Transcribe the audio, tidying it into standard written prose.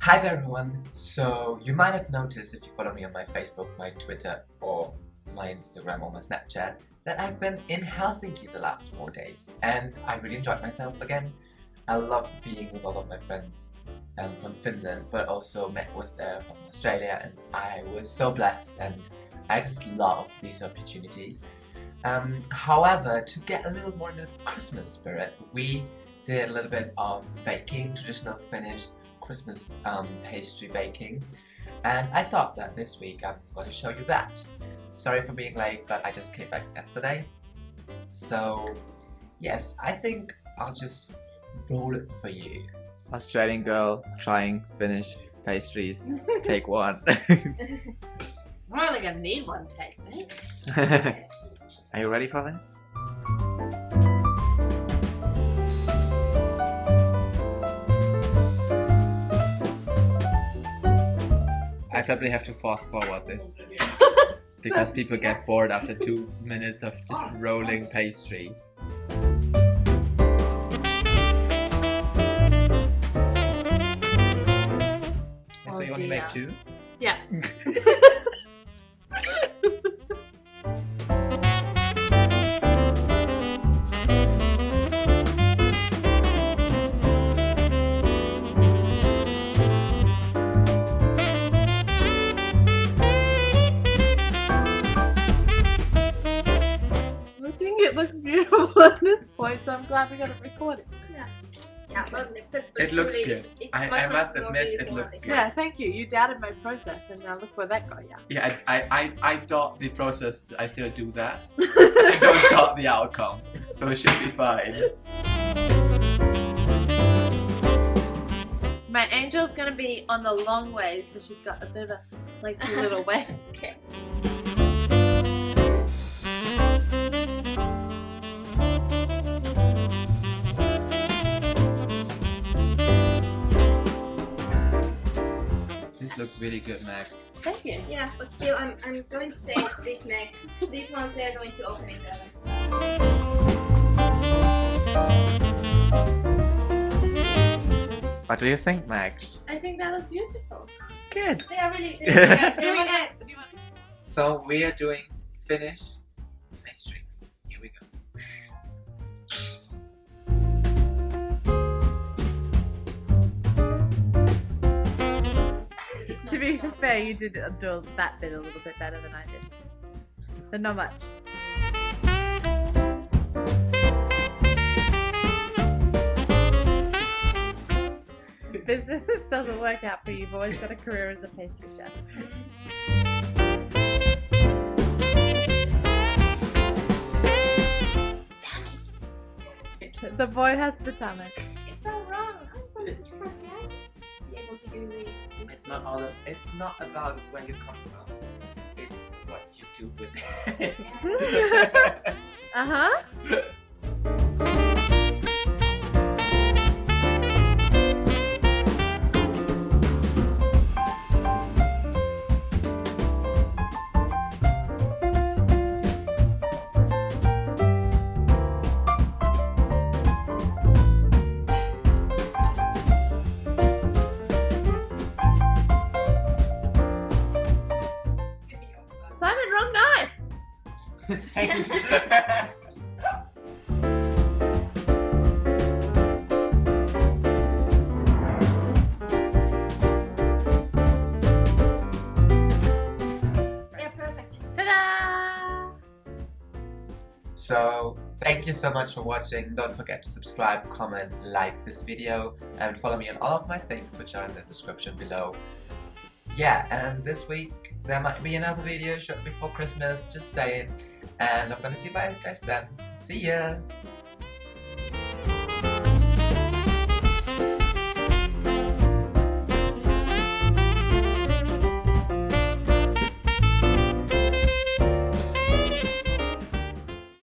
Hi there everyone! So you might have noticed if you follow me on my Facebook, my Twitter or my Instagram or my Snapchat that I've been in Helsinki the last 4 days and I really enjoyed myself again. I love being with all of my friends from Finland, but also Matt was there from Australia and I was so blessed and I just love these opportunities. However, to get a little more in the Christmas spirit, we did a little bit of baking, traditional Finnish Christmas pastry baking, and I thought that this week I'm going to show you that. Sorry for being late, but I just came back yesterday. So yes, I think I'll just roll it for you. Australian girl trying Finnish pastries. Take one. We're only gonna need one take, mate. Are you ready for this? I probably have to fast forward this because people get bored after 2 minutes of just rolling pastries. So you only make 2? Yeah. I think it looks beautiful at this point, so I'm glad we got it recorded. Yeah, but It looks truly, good. It's I much must more admit, it beautiful looks than good. Yeah, thank you. You doubted my process, and now look where that got you. Yeah, I doubt the process. I still do that. I don't doubt the outcome, so it should be fine. My angel's gonna be on the long ways, so she's got a bit of a little waist. Okay. This looks really good, Mac. Thank you. Yeah, but still, I'm going to say these ones they're going to open in the oven. What do you think, Mac? I think that looks beautiful. Good. They are really. So we are doing Finnish pastries. Here we go. To be fair, you did do that bit a little bit better than I did, but not much. Business doesn't work out for you. You've always got a career as a pastry chef. Damn it! The boy has the tummy. It's so wrong. I'm from this country. I should be able to do this. It's not about where you come from. It's what you do with it. Uh-huh. Simon, wrong knife! Thank you. Yeah, perfect. Ta-da! So thank you so much for watching. Don't forget to subscribe, comment, like this video, and follow me on all of my things which are in the description below. Yeah, and this week there might be another video shot before Christmas, just saying. And I'm gonna see you guys then. See ya!